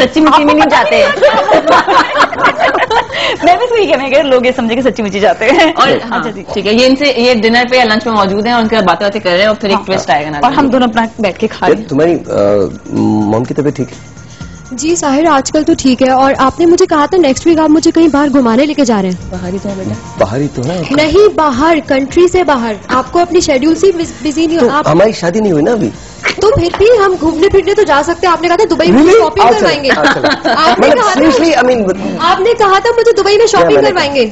सच्ची मुच्ची में नहीं जाते हैं। मैं भी वही कहने के लोग ये समझे कि सच्ची मुच्ची जाते हैं। और अच्छा ठीक है, ये डिनर पे या लंच में मौजूद हैं और उनके बातें बातें कर रहे हैं और फिर एक ट्विस्ट आएगा ना और हम दोनों अपना बैठ के खा रहे हैं। तुम्हारी मॉम की तबीयत ठीक है? जी साहिर आजकल तो ठीक है, और आपने मुझे कहा था नेक्स्ट वीक आप मुझे कहीं बाहर घुमाने लेके जा रहे हैं। बाहर ही तो है बेटा। बाहर ही तो है? नहीं बाहर, कंट्री से बाहर। आपको अपनी शेड्यूल से बिजी नहीं हो आप? हमारी शादी नहीं हुई ना अभी। तो फिर भी हम घूमने फिरने तो जा सकते हैं। आपने कहा था दुबई में शॉपिंग करवाएंगे। आपने कहा था मुझे दुबई में शॉपिंग करवाएंगे।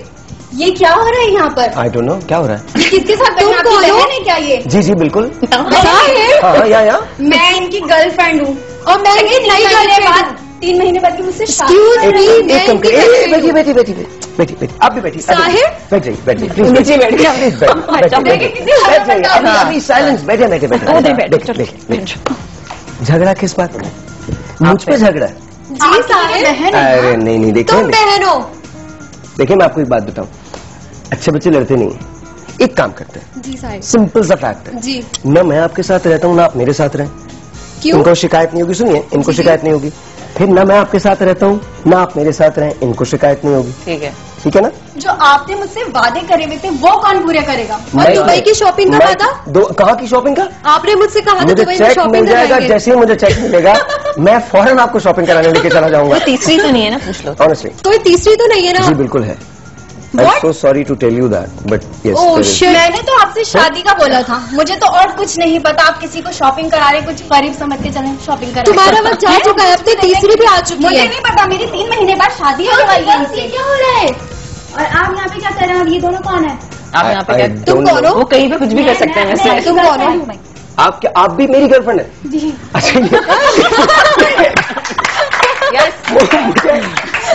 ये क्या हो रहा है यहाँ पर? आई डोंट नो क्या हो रहा है। किसके साथ? तुम कौन हो? क्या ये? जी बिल्कुल। हाँ या मैं इनकी गर्लफ्रेंड हूँ और मैं इनकी नई गर्लफ्रेंड। 3 महीने बाद मुझसे बैठी आप भी बैठी। साहिर बैठ जाइए प्लीज बैठ। झगड़ा किस बात का? मुझ पे झगड़ा? जी साहिर। अरे नहीं देखिए, तुम बहन हो। देखिए मैं आपको एक बात बताऊं, अच्छे बच्चे लड़ते नहीं हैं। एक काम करते हैं जी साहिर, सिंपल सा फैक्ट है जी, ना मैं आपके साथ रहता हूँ ना आप मेरे साथ रहें। क्यों? इनको शिकायत नहीं होगी। सुनिए, इनको शिकायत नहीं होगी। फिर ना मैं आपके साथ रहता हूँ ना आप मेरे साथ रहें, इनको शिकायत नहीं होगी। ठीक है ना? जो आपने मुझसे वादे करे हुए थे वो कौन पूरे करेगा? और दुबई की शॉपिंग का वादा? कहाँ की शॉपिंग का? आपने मुझसे कहा था मुझे दुबई में चेक शॉपिंग मिल जाएगा। करवाएंगे। जैसे ही मुझे चेक मिलेगा मैं फौरन आपको शॉपिंग कराने लेके चला जाऊंगा। तीसरी तो नहीं है ना? पूछ लो ऑनेस्टली। कोई तीसरी तो नहीं है ना? जी बिल्कुल है। I'm so sorry to tell you that, but yes. मैंने तो आपसे शादी का बोला था, मुझे तो और कुछ नहीं पता। आप किसी को शॉपिंग करा रहे, कुछ गरीब समझ के चलें शॉपिंग करा। तुम्हारा वक्त जा चुका है, अब तो तीसरी भी आ चुकी है। मुझे नहीं पता, मेरी 3 महीने बाद शादी होने वाली है। क्या हो रहा है? और आप यहाँ पे क्या कर रहे हैं? ये दोनों कौन है? आप यहाँ पे क्या? तुम कौन हो? वो कहीं पे कुछ भी कर सकते हैं वैसे। तुम कौन हो? आप भी मेरी गर्लफ्रेंड है? जी। अच्छा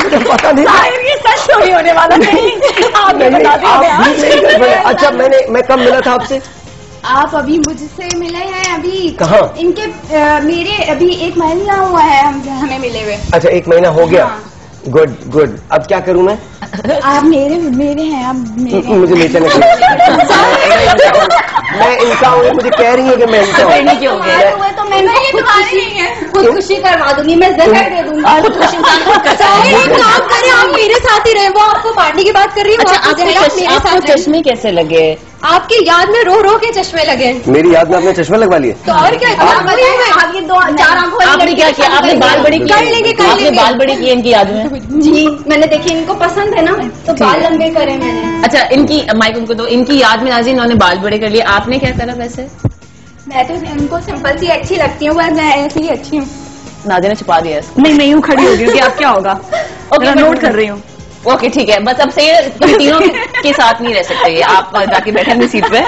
मुझे पता नहीं। ये सच थोड़ी होने वाला नहीं। आप भी मेरी गर्लफ्रेंड है? अच्छा मैं कब मिला था आपसे? आप अभी मुझसे मिले हैं? अभी कहाँ? इनके मेरे अभी 1 महीना हुआ है हमें मिले हुए। अच्छा 1 महीना हो गया। गुड। अब क्या करूँ मैं? आप मेरे हैं। आप मेरे। मुझे नीचे नहीं मैं इनका हूँ, मुझे कह रही है कि मैं इनका हूँ। क्यों तो मैं खुदकुशी करवा दूंगी, मैं जहर दे दूंगी। एक काम करें, आप मेरे साथ ही रहे। वो आपको पार्टी की बात कर रही है। आपको चश्मे कैसे लगे? आपकी याद में रो रो के चश्मे लगे। मेरी याद में आपने चश्मे लगवा लिए? तो और क्या? आप ये 2-4 आंखों आपने क्या किया? आपने बाल बड़े किए? कर लेंगे। आपने बाल बड़े किए इनकी याद में? जी मैंने देखी, इनको पसंद है ना तो बाल लंबे करे मैंने। अच्छा इनकी माइक उनको दो। इनकी याद में नाज़रीन इन्होंने बाल बड़े कर लिए, आपने क्या करा वैसे? मैं तो उनको सिंपल सी अच्छी लगती हूँ, मैं ऐसी ही अच्छी हूँ। नाज़रीन ने छुपा दिया इसको। नहीं यूँ खड़ी होगी कि आप क्या होगा। ओके नोट कर रही हूँ। ओके ठीक है, बस अब से तुम तीनों के साथ नहीं रह सकते। ये आप जाके बैठे अपनी सीट पे।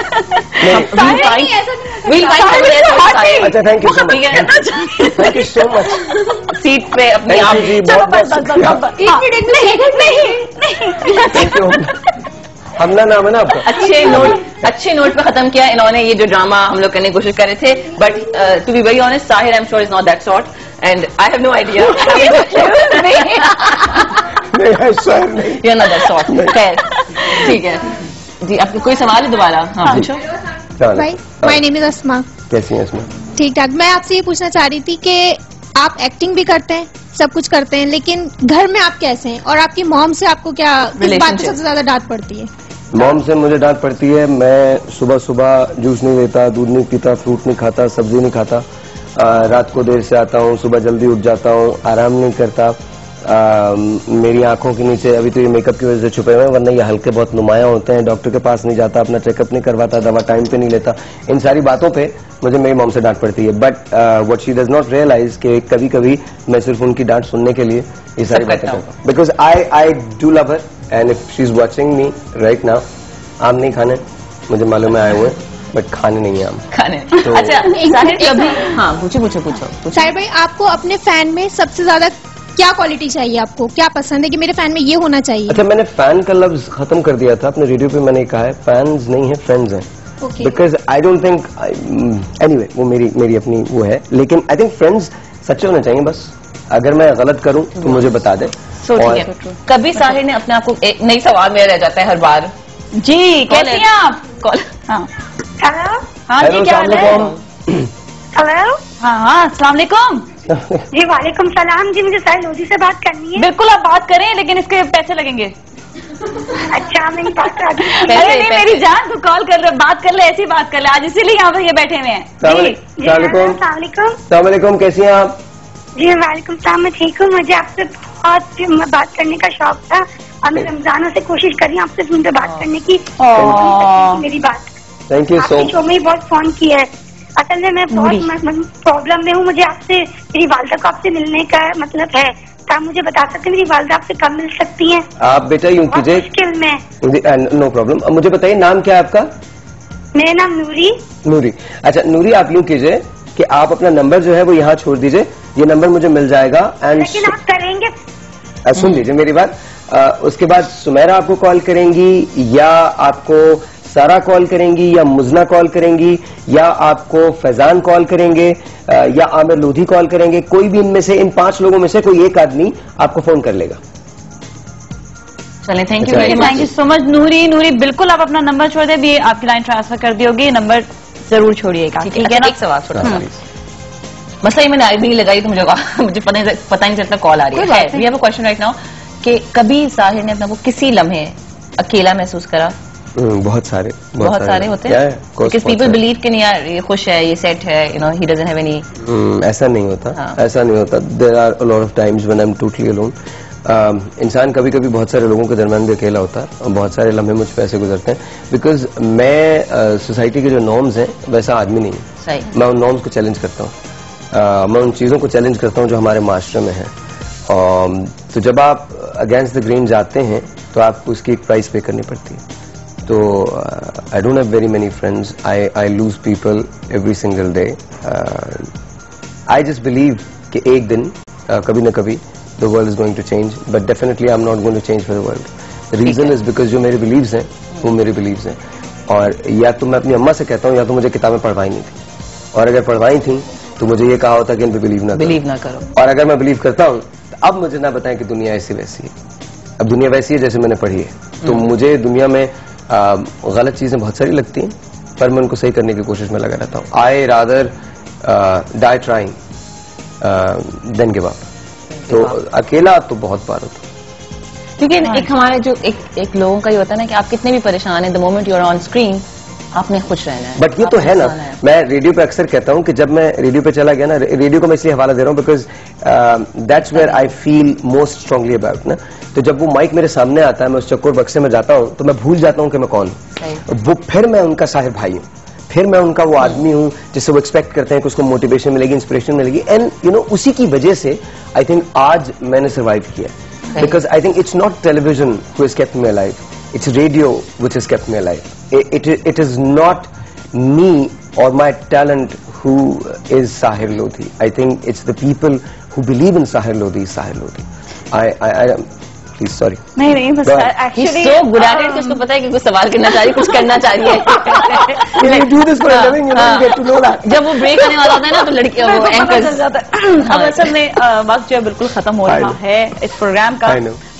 अच्छा thank you so much. Seat पे अपनी आप थैंक यू। हमला नाम है ना आपका? अच्छे नोट पे खत्म किया इन्होंने ये जो ड्रामा हम लोग करने की कोशिश कर रहे थे। But to be very honest, Sahir I am sure is not that sort and I have no idea. ये नॉट दैट सॉर्ट। खैर ठीक है जी, आपको कोई सवाल है दोबारा? हाँ पूछो। माय नेम इज अस्मा। कैसी हैं अस्मा? ठीक ठाक। मैं आपसे ये पूछना चाह रही थी कि आप एक्टिंग भी करते हैं, सब कुछ करते हैं, लेकिन घर में आप कैसे हैं? और आपकी मॉम से आपको क्या किस बात पे सबसे ज्यादा डांट पड़ती है? मॉम से मुझे डांट पड़ती है, मैं सुबह सुबह जूस नहीं लेता, दूध नहीं पीता, फ्रूट नहीं खाता, सब्जी नहीं खाता, रात को देर से आता हूँ, सुबह जल्दी उठ जाता हूँ, आराम नहीं करता, मेरी आंखों के नीचे अभी तो ये मेकअप की वजह से छुपे हुए हैं, वरना ये हल्के बहुत नुमाया होते हैं, डॉक्टर के पास नहीं जाता, अपना चेकअप नहीं करवाता, दवा टाइम पे नहीं लेता। इन सारी बातों पे मुझे मेरी मॉम से डांट पड़ती है। But what she does not realise कि कभी कभी मैं सिर्फ उनकी डांट सुनने के लिए ये सारी बातें करता हूँ। Because I do love her and if she is watching me right now, आम नहीं खाने मुझे मालूम है आए हुए, बट खाने नहीं है आम खाने। तो अच्छा कभी हाँ पूछो साहिर भाई, आपको अपने फैन में सबसे ज्यादा क्या क्वालिटी चाहिए? आपको क्या पसंद है कि मेरे फैन में ये होना चाहिए? अच्छा मैंने फैन का लफ्ज खत्म कर दिया था अपने रेडियो पे, मैंने कहा है फैंस नहीं है फ्रेंड्स हैं। Because I don't think anyway वो मेरी अपनी वो है, लेकिन आई थिंक फ्रेंड्स सच्चे होने चाहिए। बस अगर मैं गलत करूं तो मुझे बता दे। कभी साहिर ने अपने आप को एक नई सवाल में रह जाता है हर बार। जी कहते हैं आप कॉल। हाँ हेलो। हाँ जी क्या हाल है? हेलो। हाँ अस्सलाम वालेकुम। जी वालेकुम सलाम जी, मुझे साहिल लोधी से बात करनी है। बिल्कुल आप बात करें, लेकिन इसके पैसे लगेंगे। अच्छा मेरी बात कर दी। अरे नहीं मेरी जान, तू कॉल कर ले, बात कर ले, ऐसी बात कर ले, आज इसीलिए यहाँ पर ये बैठे हुए हैं। सलामकुम, कैसी हैं आप? जी वालेकुम सलाम, मैं ठीक हूँ। मुझे आपसे बहुत बात करने का शौक था और मैं रमजानों से कोशिश कर रही हूँ आपसे फोन पे बात करने की। मेरी बात thank you so much. Show में बहुत फोन किया है। असल में मैं बहुत प्रॉब्लम में हूँ, मुझे आपसे, मेरी वालदा को आपसे मिलने का मतलब है, तो आप मुझे बता सकते हैं मेरी वालदा आपसे कब मिल सकती हैं? आप बेटा यूँ कीजिए, मुश्किल में। No problem. अब मुझे बताइए नाम क्या है आपका? मेरा नाम नूरी। नूरी, अच्छा नूरी, आप यूँ कीजिए कि आप अपना नंबर जो है वो यहाँ छोड़ दीजिए, ये नंबर मुझे मिल जाएगा। एंड लेकिन आप करेंगे? सुन लीजिए मेरी बात, उसके बाद सुमेरा आपको कॉल करेंगी, या आपको सारा कॉल करेंगी, या मुजना कॉल करेंगी, या आपको फैजान कॉल करेंगे, या आमिर लोधी कॉल करेंगे। कोई भी इनमें से, इन 5 लोगों में से कोई एक आदमी आपको फोन कर लेगा। चलें, thank you very much, thank you so much Noori. Noori बिल्कुल आप अपना नंबर छोड़ दें, भी आपकी लाइन ट्रांसफर कर दी होगी, नंबर जरूर छोड़िएगा, ठीक है ना? एक सवाल छोड़ा, मसला ये मैंने आई भी नहीं लगाई तो मुझे पता नहीं चलता कॉल आ रही है। We have a question right now कि कभी साहिर ने अपना को किसी लम्हे अकेला महसूस करा? बहुत सारे होते हैं, बिकॉज़ पीपल बिलीव कि नहीं यार ये खुश है, ये सेट है, you know, he doesn't have any. ऐसा नहीं होता, ऐसा नहीं होता। There are a lot of times when I am totally alone. इंसान कभी कभी बहुत सारे लोगों के दरमियान भी अकेला होता है, और बहुत सारे लम्हे मुझ पे ऐसे गुजरते हैं, बिकॉज मैं सोसाइटी के जो नॉर्म्स हैं वैसा आदमी नहीं हूँ। मैं उन नॉर्म्स को चैलेंज करता हूँ, मैं उन चीज़ों को चैलेंज करता हूँ जो हमारे माशरे में है। तो जब आप अगेंस्ट द ग्रेन जाते हैं तो आपको उसकी एक प्राइस पे करनी पड़ती है। तो I don't have very many friends, I lose people every single day. I just believe कि एक दिन कभी ना कभी the world is going to change, but definitely I am not going to change for the world. The reason is because जो मेरे beliefs हैं वो मेरे बिलीव्स हैं, और या तो मैं अपनी अम्मा से कहता हूँ, या तो मुझे किताबें पढ़वाई नहीं थी, और अगर पढ़वाई थी तो मुझे ये कहा होता कि इन पे बिलीव ना करो। और अगर मैं बिलीव करता हूँ तो अब मुझे ना बताएं कि दुनिया ऐसी वैसी है। अब दुनिया वैसी है जैसे मैंने पढ़ी है, तो मुझे दुनिया में गलत चीजें बहुत सारी लगती हैं, पर मैं उनको सही करने की कोशिश में लगा रहता हूँ। I rather die trying than give up. तो अकेला तो बहुत बार होता है, क्योंकि एक हमारे जो एक लोगों का ये होता है ना कि आप कितने भी परेशान हैं, the moment you are on screen आपने खुश रहना है। बट ये तो है ना, मैं रेडियो पे अक्सर कहता हूँ कि जब मैं रेडियो पे चला गया ना, रेडियो को मैं इसलिए हवाला दे रहा हूँ because that's where I feel most strongly about ना। तो जब वो माइक मेरे सामने आता है, मैं उस चक्कर बक्से में जाता हूँ, तो मैं भूल जाता हूँ कि मैं कौन हूँ। वो फिर मैं उनका साहिर भाई हूँ, फिर मैं उनका वो आदमी हूँ जिससे वो एक्सपेक्ट करते हैं कि उसको मोटिवेशन मिलेगी, इंस्पिरेशन मिलेगी। एंड यू नो, उसी की वजह से आई थिंक आज मैंने सर्वाइव किया, because I think it's not television who has kept me alive, it's radio which has kept me alive. It is not me or my talent who is Sahir Lodhi. I think it's the people who believe in Sahir Lodhi, Sahir Lodhi. I please, sorry. नहीं बस actually so good at it कि उसको पता है कि कुछ सवाल करना चाह रही है, कुछ करना चाह रही है। You do this for a living, you know, you get to know that. जब वो ब्रेक आने वाला होता है ना, तो लड़की वो एंकर चल जाता है। अब असल में वक्त जो है बिल्कुल खत्म हो रहा है इस प्रोग्राम का,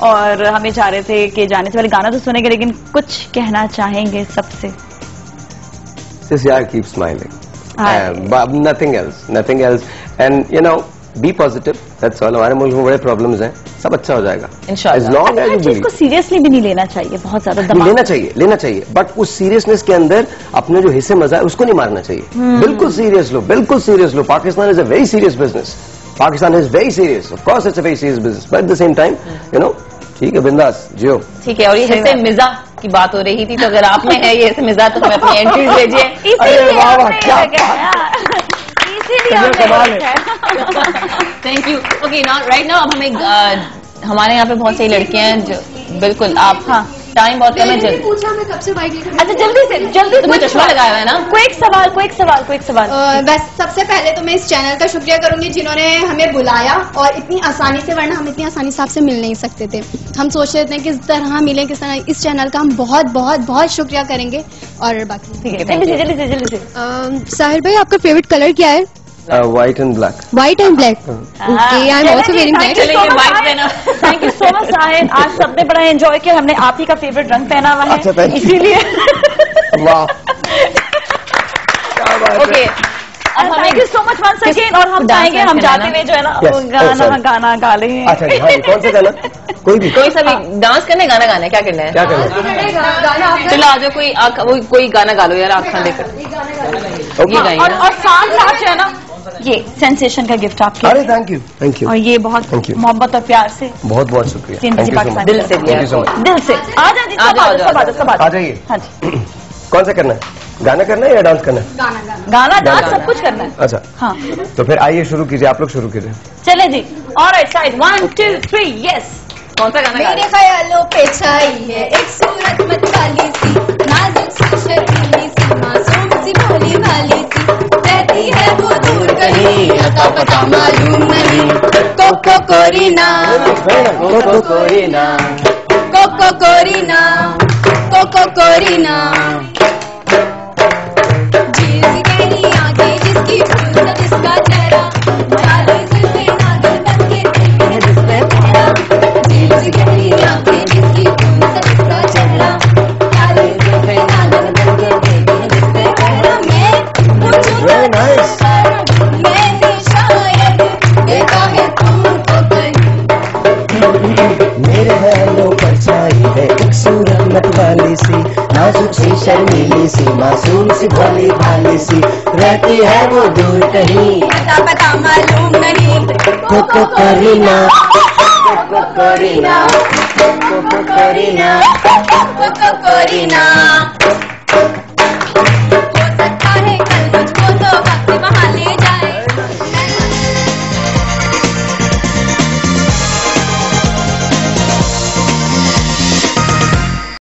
और हमें चाह रहे थे कि जाने से पहले गाना तो सुनेंगे, लेकिन कुछ कहना चाहेंगे सबसे? Just yeah, keep smiling. But nothing else. And you know, be positive. That's all. हमारे मुल्क में बड़े प्रॉब्लम्स हैं, सब अच्छा हो जाएगा इंशाल्लाह। as long as you believe. इसको सीरियसली भी नहीं लेना चाहिए, बहुत ज्यादा दबाव लेना चाहिए, बट उस सीरियसनेस के अंदर अपने जो हिस्से मजा है उसको नहीं मारना चाहिए। बिल्कुल serious low. Pakistan is a very serious business. Pakistan is very serious, of course it's a very serious business, but at the same time you know, ठीक है, बिंदास जियो। ठीक है, और ये हिस्से मिजा की बात हो रही थी, तो अगर आप में है ये हिस्से मिजा तो हमें अपनी एंट्रीज भेजिए। अरे वाह, क्या thank you. Okay, now right now अब हमें हमारे यहाँ पे बहुत सारी लड़कियां हैं जो बिल्कुल आप टाइम बहुत कम है। पूछा मैं कब से बाइक लेकर। अच्छा जल्दी तुम्हें चश्मा लगाया हुआ है ना? क्विक सवाल। बस सबसे पहले तो मैं इस चैनल का शुक्रिया करूंगी जिन्होंने हमें बुलाया, और इतनी आसानी से, वरना हम इतनी आसानी से आपसे मिल नहीं सकते थे। हम सोच रहे थे किस तरह मिले, किस तरह। इस चैनल का हम बहुत बहुत बहुत शुक्रिया करेंगे। और बाकी जल्दी से साहिर भाई, आपका फेवरेट कलर क्या है? White and black. White and black. Okay, I'm also wearing black. Thank you so much Sahir, आज सबने बड़ा एंजॉय किया, हमने आप ही का फेवरेट रंग पहना हुआ है। अच्छा, इसीलिए वाह, okay, thank you so much once again. और हम चाहेंगे हम जाते हुए जो है ना गाना गा लें। अच्छा कौन सा गाना? कोई सा भी डांस करना है, गाना गाना है, क्या करना है? क्या करना है? चलो आ जाओ, कोई गाना गा लो यार, आँखें लेकर ये गाइए। और साथ जो है ना ये सेंसेशन का गिफ्ट आपके। अरे थैंक यू। और ये बहुत मोहब्बत और प्यार से बहुत शुक्रिया। दिल से दिया, दिल से। आ जाइए। हाँ जी। कौन सा करना है? गाना करना है या डांस करना है? गाना डांस सब कुछ करना है। अच्छा हाँ, तो फिर आइए शुरू कीजिए, आप लोग शुरू कीजिए। चले जी। Alright side 1 2 3 yes. कौन सा गाना? मेरे ख्यालों पे छाई है एक सूरत मत वाली सी, नाजुक सी शर्मीली सी, मासूम सी भोली भाली सी, रहती है वो दूर कहीं, अता पता मालूम नहीं। कोको कोरीना, कोको कोरीना, कोको कोरीना, कोको कोरीना, झील सी गहरी आंखें जिसकी फुर्सत जिसका चेहरा, जाली जुल्फे नागिन बन के देखती है जिस पे पहरा, झील सी गहरी आंखें जिसकी फुर्सत जिसका चेहरा, जाली जुल्फे नागिन बन के देखती है जिस पे पहरा। मैं पूछूं मैंने शायद देखा है तुमको कहीं। मेरे ख्यालों पर छाई है एक सूरत मत वाली सी, नाजुक सी शर्मीली सी, मासूम सी भोली भाली सी, रहती है वो दूर कहीं, अता पता मालूम नहीं। कोको कोरीना, कोको कोरीना, कोको कोरीना, कोको कोरीना।